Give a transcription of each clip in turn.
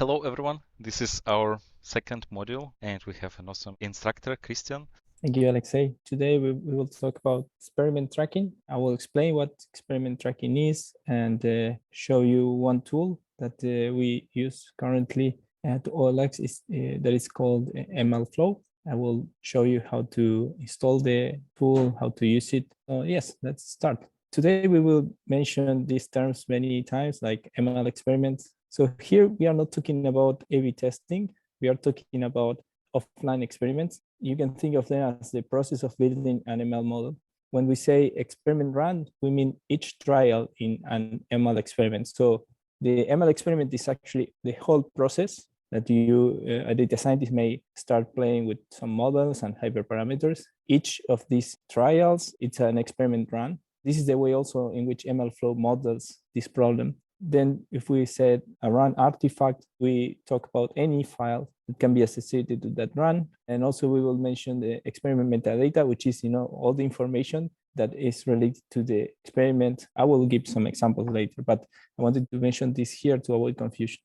Hello everyone, this is our second module and we have an awesome instructor, Christian. Thank you, Alexei. Today we will talk about experiment tracking. I will explain what experiment tracking is and show you one tool that we use currently at OLX that is called MLFlow. I will show you how to install the tool, how to use it. So yes, let's start. Today we will mention these terms many times like ML experiments. So here we are not talking about A/B testing. We are talking about offline experiments. You can think of them as the process of building an ML model. When we say experiment run, we mean each trial in an ML experiment. So the ML experiment is actually the whole process that you, a data scientist, may start playing with some models and hyperparameters. Each of these trials, it's an experiment run. This is the way also in which MLFlow models this problem. Then if we said a run artifact, we talk about any file that can be associated to that run. And also we will mention the experiment metadata, which is, all the information that is related to the experiment. I will give some examples later, but I wanted to mention this here to avoid confusion.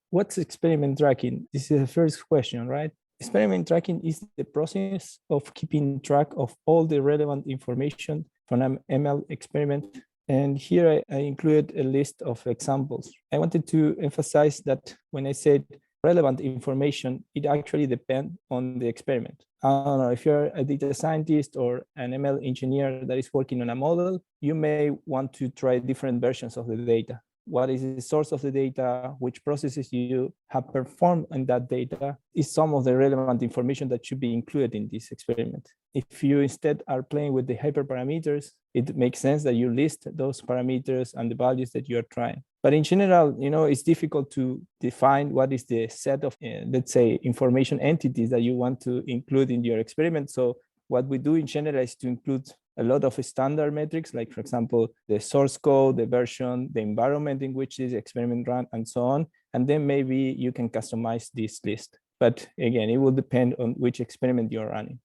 What's experiment tracking? This is the first question, right? Experiment tracking is the process of keeping track of all the relevant information from an ML experiment. And here I included a list of examples. I wanted to emphasize that when I said relevant information, it actually depends on the experiment. I don't know, if you're a data scientist or an ML engineer that is working on a model, you may want to try different versions of the data. What is the source of the data, which processes you have performed in that data is some of the relevant information that should be included in this experiment. If you instead are playing with the hyperparameters, it makes sense that you list those parameters and the values that you are trying. But in general, it's difficult to define what is the set of, let's say, information entities that you want to include in your experiment. So what we do in general is to include a lot of standard metrics, like, for example, the source code, the version, the environment in which this experiment ran, and so on. And then maybe you can customize this list. But again, it will depend on which experiment you're running.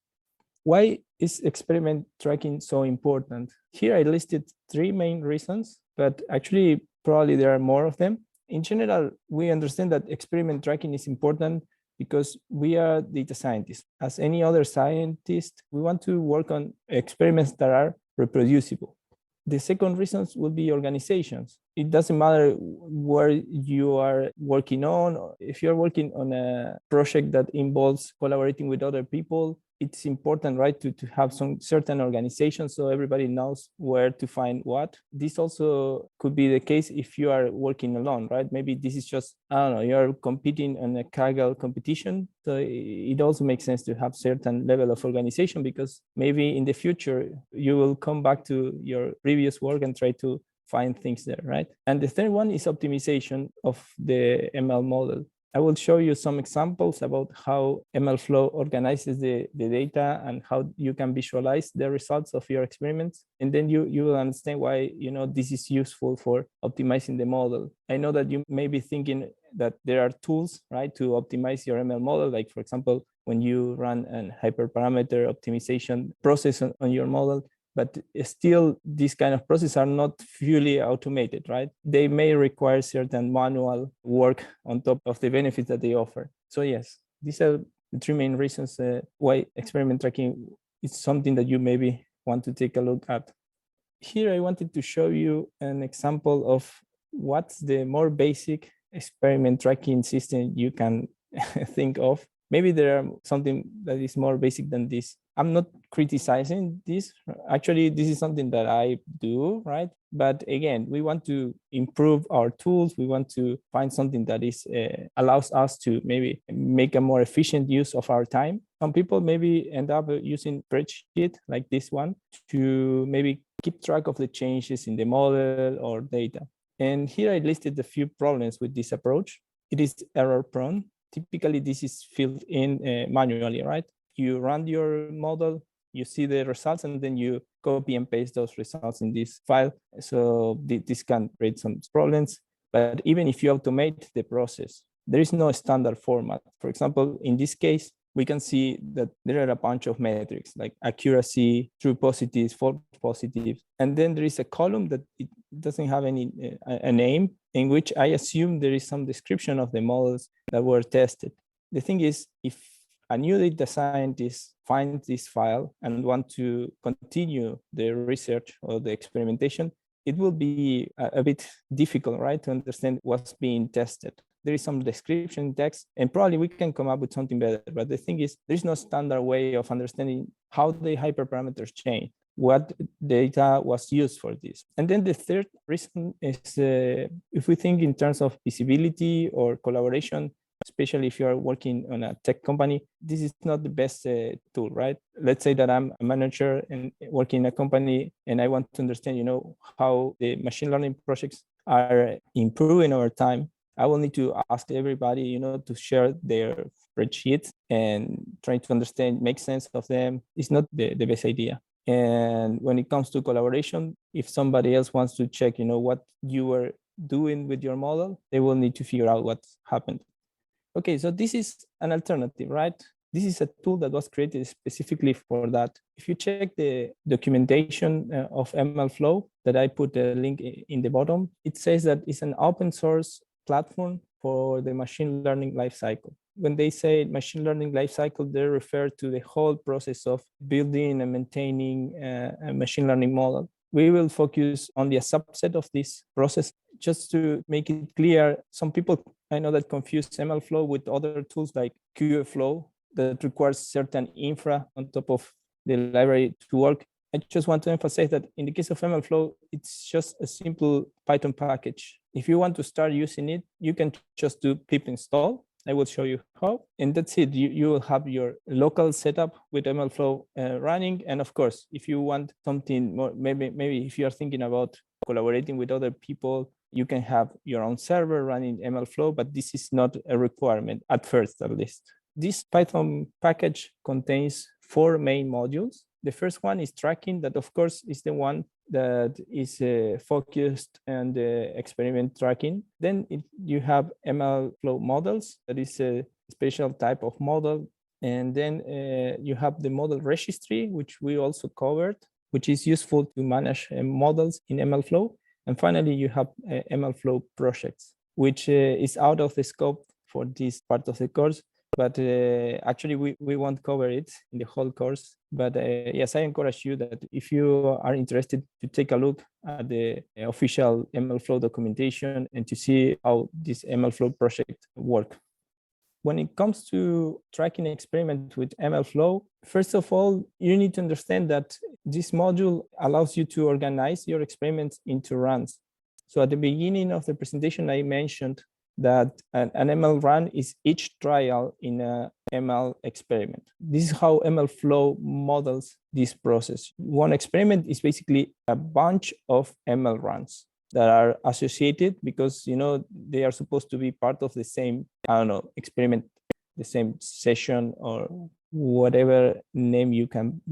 Why is experiment tracking so important? Here I listed 3 main reasons, but actually probably there are more of them. In general, we understand that experiment tracking is important because we are data scientists. As any other scientist, we want to work on experiments that are reproducible. The second reasons will be organizations. It doesn't matter where you are working on. If you're working on a project that involves collaborating with other people, it's important, right, to have some certain organization so everybody knows where to find what. This also could be the case if you are working alone, right? Maybe this is just, you're competing in a Kaggle competition. So it also makes sense to have certain level of organization because maybe in the future you will come back to your previous work and try to find things there, right? And the third one is optimization of the ML model. I will show you some examples about how MLFlow organizes the data and how you can visualize the results of your experiments. And then you will understand why this is useful for optimizing the model. I know that you may be thinking that there are tools, right, to optimize your ML model. Like, for example, when you run an hyperparameter optimization process on your model, but still these kind of processes are not fully automated, right? They may require certain manual work on top of the benefits that they offer. So yes, these are the 3 main reasons why experiment tracking is something that you maybe want to take a look at. Here I wanted to show you an example of what's the more basic experiment tracking system you can think of. Maybe there are something that is more basic than this. I'm not criticizing this. Actually, this is something that I do, right? But again, we want to improve our tools. We want to find something that is allows us to maybe make a more efficient use of our time. Some people maybe end up using spreadsheet like this one to maybe keep track of the changes in the model or data. And here I listed a few problems with this approach. It is error prone. Typically, this is filled in manually, right? You run your model, you see the results, and then you copy and paste those results in this file. So this can create some problems. But even if you automate the process, there is no standard format. For example, in this case, we can see that there are a bunch of metrics like accuracy, true positives, false positives. And then there is a column that it doesn't have any a name, in which I assume there is some description of the models that were tested. The thing is, if a new data scientist finds this file and want to continue the research or the experimentation, it will be a bit difficult, right, to understand what's being tested. There is some description text, and probably we can come up with something better. But the thing is, there's no standard way of understanding how the hyperparameters change, what data was used for this. And then the third reason is if we think in terms of visibility or collaboration, especially if you are working on a tech company, this is not the best tool, right? Let's say that I'm a manager and working in a company, and I want to understand, how the machine learning projects are improving over time. I will need to ask everybody, to share their spreadsheets and trying to understand, make sense of them. It's not the best idea. And when it comes to collaboration, if somebody else wants to check, what you were doing with your model, they will need to figure out what happened. Okay, so this is an alternative, right? This is a tool that was created specifically for that. If you check the documentation of MLFlow that I put a link in the bottom, it says that it's an open source platform for the machine learning lifecycle. When they say machine learning lifecycle, they refer to the whole process of building and maintaining a machine learning model. We will focus on the subset of this process. Just to make it clear, some people I know that confuse MLFlow with other tools like QFlow that requires certain infra on top of the library to work. I just want to emphasize that in the case of MLFlow, it's just a simple Python package. If you want to start using it, you can just do pip install. I will show you how, and that's it. You will have your local setup with MLFlow running. And of course, if you want something more, maybe if you are thinking about collaborating with other people, you can have your own server running MLFlow, but this is not a requirement at first, at least. This Python package contains 4 main modules. The first one is tracking, that of course is the one that is focused on the experiment tracking. Then you have MLFlow models, that is a special type of model. And then you have the model registry, which we also covered, which is useful to manage models in MLFlow. And finally, you have MLFlow projects, which is out of the scope for this part of the course. But actually, we won't cover it in the whole course. But yes, I encourage you that if you are interested to take a look at the official MLFlow documentation and to see how this MLFlow project work. When it comes to tracking experiment with MLFlow, first of all, you need to understand that this module allows you to organize your experiments into runs. So at the beginning of the presentation, I mentioned that an ML run is each trial in a ML experiment. This is how MLFlow models this process. One experiment is basically a bunch of ML runs that are associated because they are supposed to be part of the same, experiment, the same session, or whatever name you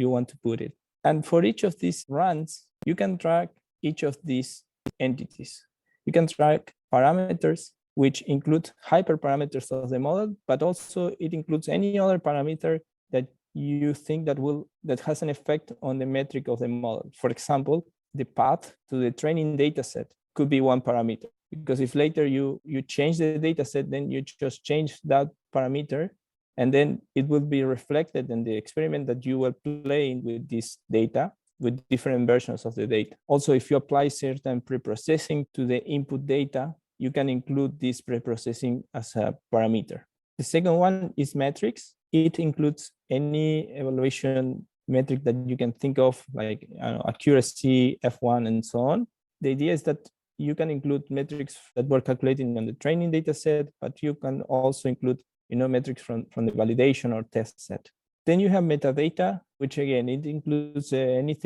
want to put it. And for each of these runs, you can track each of these entities. You can track parameters, which include hyperparameters of the model, but also it includes any other parameter that you think that has an effect on the metric of the model. For example, the path to the training data set could be one parameter, because if later you change the data set, then you just change that parameter, and then it will be reflected in the experiment that you were playing with this data, with different versions of the data. Also, if you apply certain preprocessing to the input data, you can include this preprocessing as a parameter. The second one is metrics. It includes any evaluation metric that you can think of, like accuracy, F1, and so on. The idea is that you can include metrics that were calculated on the training data set, but you can also include metrics from the validation or test set. Then you have metadata, which again, it includes any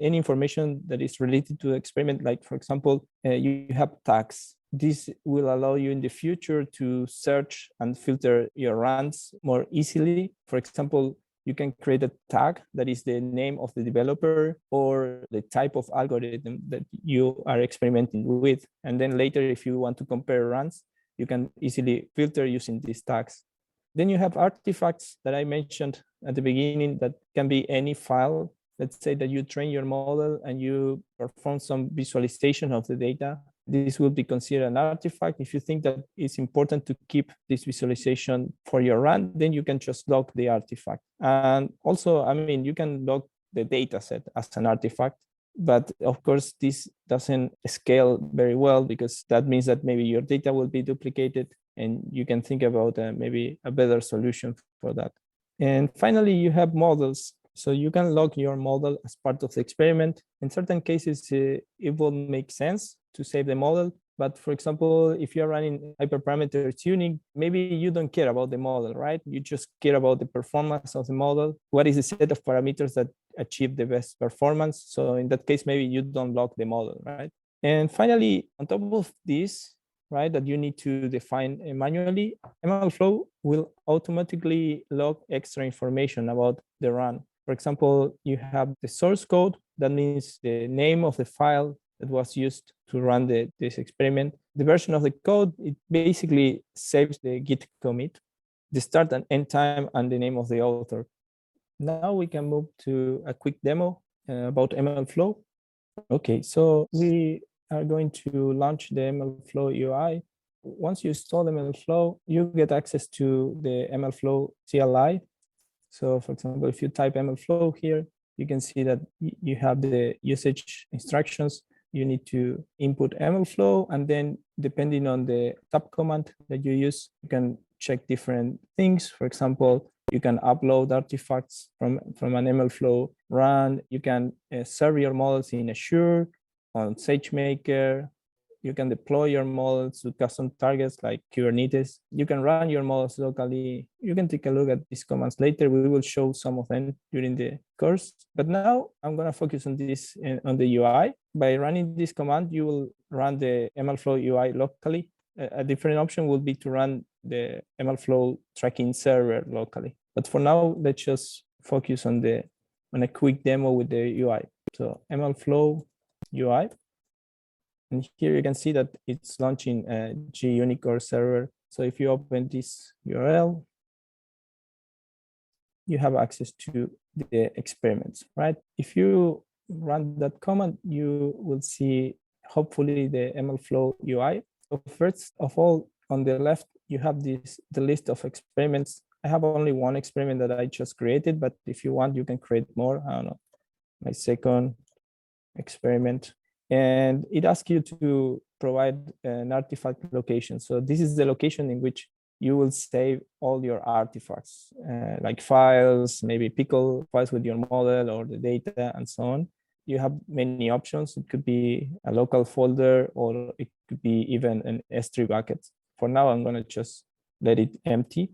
information that is related to the experiment. Like, for example, you have tags. This will allow you in the future to search and filter your runs more easily. For example, you can create a tag that is the name of the developer or the type of algorithm that you are experimenting with. And then later, if you want to compare runs, you can easily filter using these tags. Then you have artifacts that I mentioned at the beginning that can be any file. Let's say that you train your model and you perform some visualization of the data. This will be considered an artifact. If you think that it's important to keep this visualization for your run, then you can just log the artifact. And also, I mean, you can log the data set as an artifact. But of course, this doesn't scale very well because that means that maybe your data will be duplicated, and you can think about maybe a better solution for that. And finally, you have models. So you can log your model as part of the experiment. In certain cases, it will make sense to save the model. But for example, if you're running hyperparameter tuning, maybe you don't care about the model, right? You just care about the performance of the model. What is the set of parameters that achieve the best performance? So in that case, maybe you don't log the model, right? And finally, on top of this, right, that you need to define manually, MLFlow will automatically log extra information about the run. For example, you have the source code. That means the name of the file that was used to run this experiment. The version of the code, it basically saves the Git commit, the start and end time, and the name of the author. Now we can move to a quick demo about MLFlow. Okay, so we are going to launch the MLFlow UI. Once you install MLFlow, you get access to the MLFlow CLI. So for example, if you type MLFlow here, you can see that you have the usage instructions. You need to input MLFlow, and then depending on the tab command that you use, you can check different things. For example, you can upload artifacts from an MLFlow run. You can serve your models in Azure, on SageMaker. You can deploy your models to custom targets like Kubernetes. You can run your models locally. You can take a look at these commands later. We will show some of them during the course. But now I'm going to focus on this on the UI. By running this command, you will run the MLFlow UI locally. A different option would be to run the MLFlow tracking server locally. But for now, let's just focus on a quick demo with the UI. So MLFlow UI. And here you can see that it's launching a JUnit server. So if you open this URL, you have access to the experiments, right? If you run that command, you will see hopefully the MLFlow UI. So first of all, on the left, you have the list of experiments. I have only one experiment that I just created, but if you want, you can create more. I don't know, my second experiment. And it asks you to provide an artifact location. So this is the location in which you will save all your artifacts, like files, maybe pickle files with your model or the data and so on. You have many options. It could be a local folder, or it could be even an S3 bucket. For now, I'm going to just let it empty.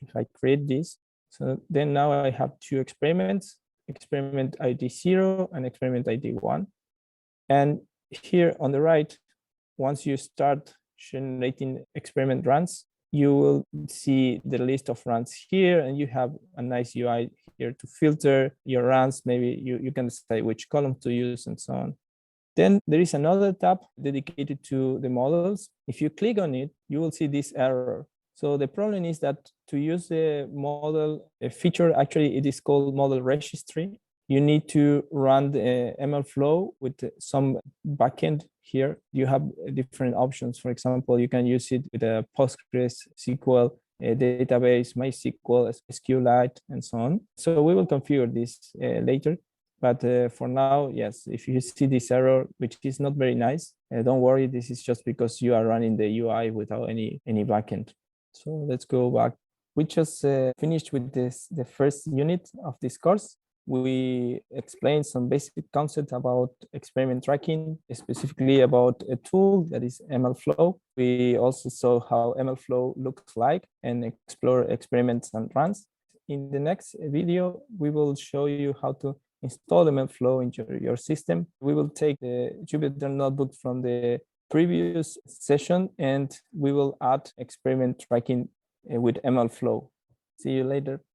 If I create this, so then now I have two experiments, experiment ID 0 and experiment ID 1. And here on the right, once you start generating experiment runs, you will see the list of runs here, and you have a nice UI here to filter your runs. Maybe you can decide which column to use and so on. Then there is another tab dedicated to the models. If you click on it, you will see this error. So the problem is that to use the model feature, actually it is called model registry. You need to run the MLFlow with some backend here. You have different options. For example, you can use it with a Postgres, SQL, a database, MySQL, SQLite, and so on. So we will configure this later. But for now, yes, if you see this error, which is not very nice, don't worry. This is just because you are running the UI without any backend. So let's go back. We just finished with the first unit of this course. We explained some basic concepts about experiment tracking, specifically about a tool that is MLFlow. We also saw how MLFlow looks like and explore experiments and runs. In the next video, we will show you how to install MLFlow into your system. We will take the Jupyter notebook from the previous session, and we will add experiment tracking with MLFlow. See you later.